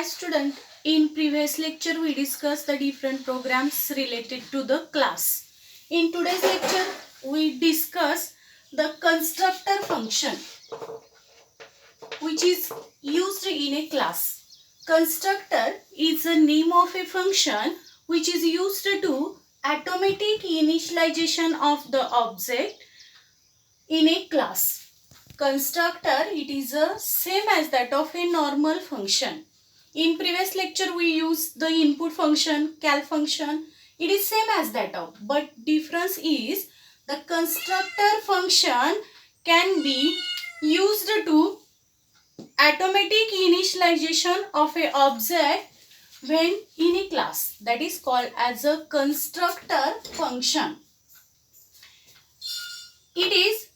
Student, in previous lecture we discussed the different programs related to the class. In today's lecture we discuss the constructor function which is used in a class. Constructor is the name of a function which is used to do automatic initialization of the object in a class. Constructor, it is the same as that of a normal function. In previous lecture we used the input function, cal function. It is same as that of, but difference is the constructor function can be used to automatic initialization of a object when in a class. That is called as a constructor function. It is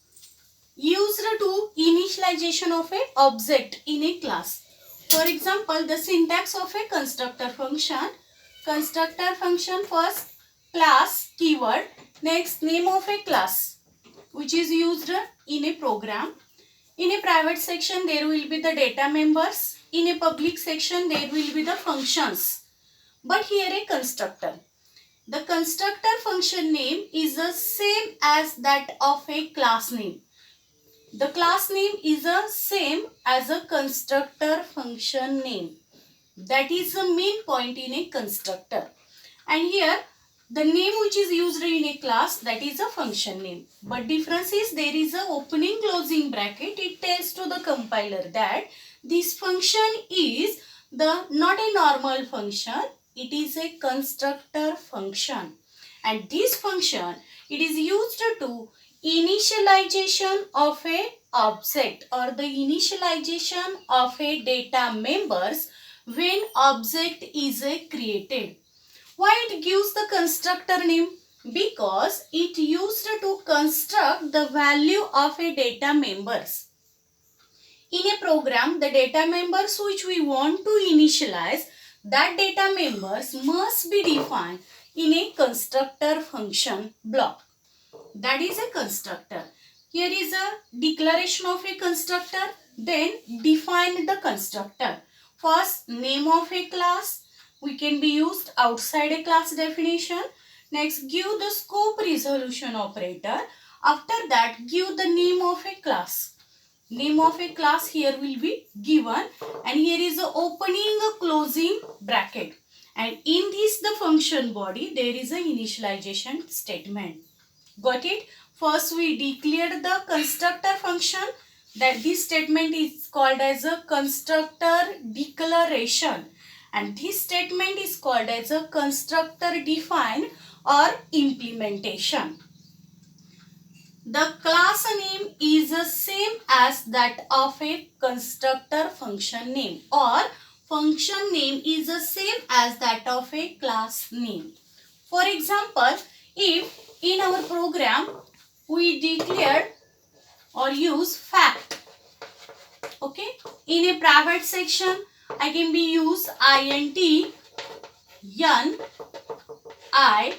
used to initialization of a object in a class. For example, the syntax of a constructor function. Constructor function, first class keyword, next name of a class which is used in a program. In a private section there will be the data members. In a public section there will be the functions. But here a constructor. The constructor function name is the same as that of a class name. The class name is the same as a constructor function name. That is the main point in a constructor. And here the name which is used in a class, that is a function name. But difference is there is a opening closing bracket. It tells to the compiler that this function is the not a normal function. It is a constructor function. And this function, it is used to initialization of a object or the initialization of a data members when object is created. Why it gives the constructor name? Because it used to construct the value of a data members. In a program, the data members which we want to initialize, that data members must be defined in a constructor function block. That is a constructor. Here is a declaration of a constructor. Then define the constructor. First, name of a class. We can be used outside a class definition. Next, give the scope resolution operator. After that, give the name of a class. Name of a class here will be given. And here is the opening closing bracket. And in this the function body, there is an initialization statement. Got it? First we declared the constructor function. That this statement is called as a constructor declaration. And this statement is called as a constructor define or implementation. The class name is the same as that of a constructor function name, or function name is the same as that of a class name. For example, if in our program we declared or use fact, okay, in a private section I can be use int n I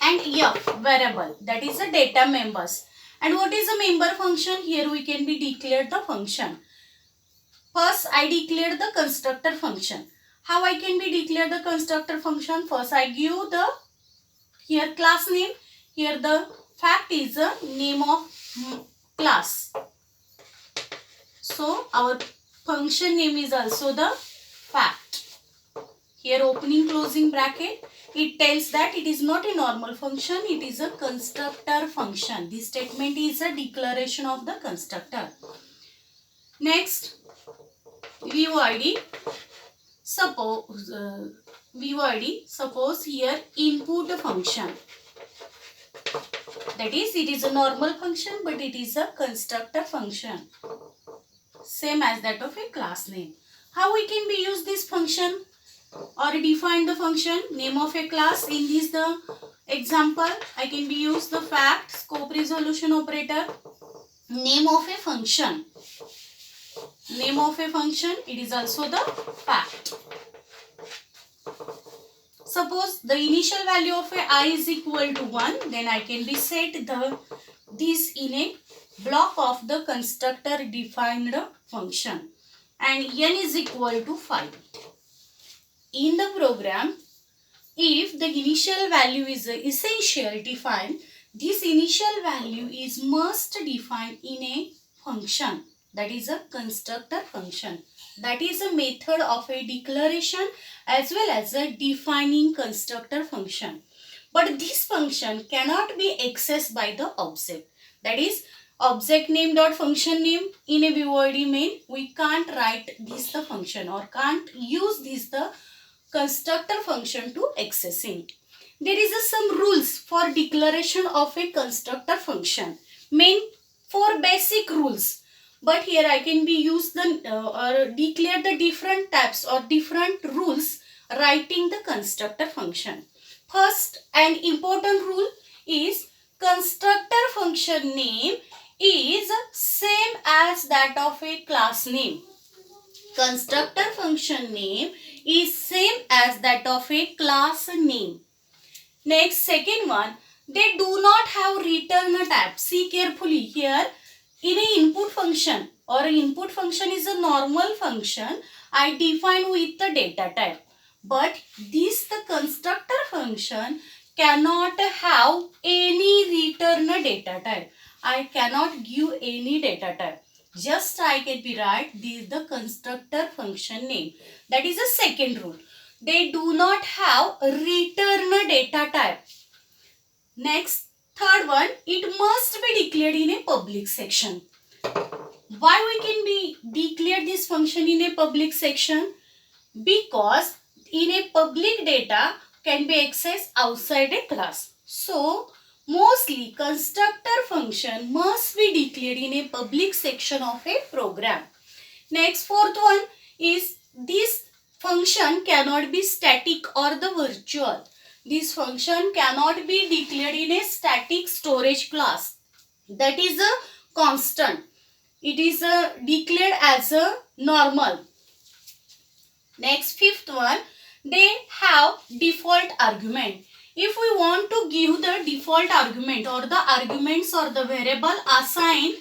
and f variable, that is the data members. And what is a member function? Here we can be declared the function. First I declared the constructor function. How I can be declared the constructor function? First I give the here class name. Here the fact is the name of class. So our function name is also the fact. Here opening closing bracket. It tells that it is not a normal function. It is a constructor function. This statement is a declaration of the constructor. Next, void. Suppose here input function. That is, it is a normal function but it is a constructor function. Same as that of a class name. How we can be use this function or define the function? Name of a class. In this the example I can be use the fact scope resolution operator. Name of a function. Name of a function, it is also the fact. Suppose the initial value of a I is equal to 1, then I can be set this in a block of the constructor defined function. and n is equal to 5. In the program, if the initial value is essential defined, this initial value is must defined in a function, that is a constructor function. That is a method of a declaration as well as a defining constructor function. But this function cannot be accessed by the object. That is object name dot function name in a void main. We can't write this the function or can't use this the constructor function to accessing. There is some rules for declaration of a constructor function. Main 4 basic rules. But here I can be use the or declare the different types or different rules writing the constructor function. First and important rule is constructor function name is same as that of a class name. Constructor function name is same as that of a class name. Next, second one, they do not have return type. See carefully here. In an input function or input function is a normal function, I define with the data type. But this the constructor function cannot have any return data type. I cannot give any data type. Just I can be write this the constructor function name. That is the second rule. They do not have return data type. Next, third one, it must be declared in a public section. Why we can be declare this function in a public section? Because in a public data can be accessed outside a class. So, mostly constructor function must be declared in a public section of a program. Next, fourth one is this function cannot be static or the virtual. This function cannot be declared in a static storage class. That is a constant. It is declared as a normal. Next, fifth one, they have default argument. If we want to give the default argument or the arguments or the variable assigned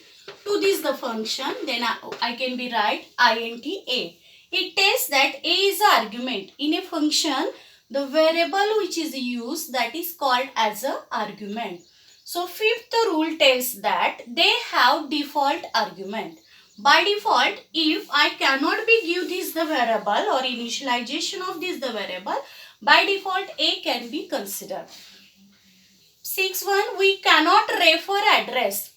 to this the function, then I can be write int a. It tells that a is the argument. In a function, the variable which is used, that is called as a argument. So fifth rule tells that they have default argument. By default, if I cannot be give this the variable or initialization of this the variable, by default a can be considered. 6.1, we cannot refer address.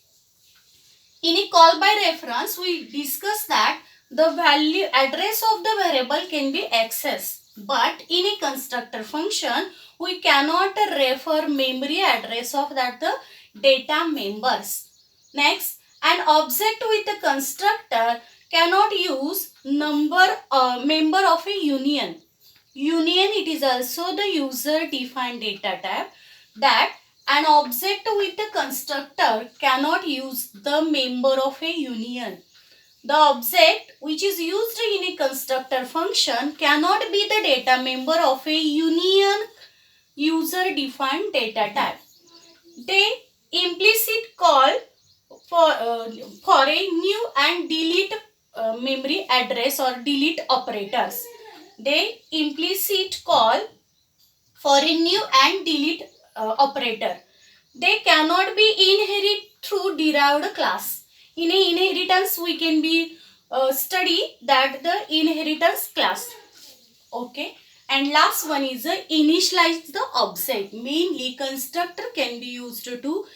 In a call by reference, we discuss that the value address of the variable can be accessed. But in a constructor function, we cannot refer memory address of that the data members. Next, an object with a constructor cannot use member of a union. Union, it is also the user defined data type that an object with a constructor cannot use the member of a union. The object which is used in a constructor function cannot be the data member of a union user defined data type. They implicit call for a new and delete memory address or delete operators. They implicit call for a new and delete operator. They cannot be inherit through derived class. In a inheritance, we can be study that the inheritance class. Okay. And last one is initialize the object. Mainly constructor can be used to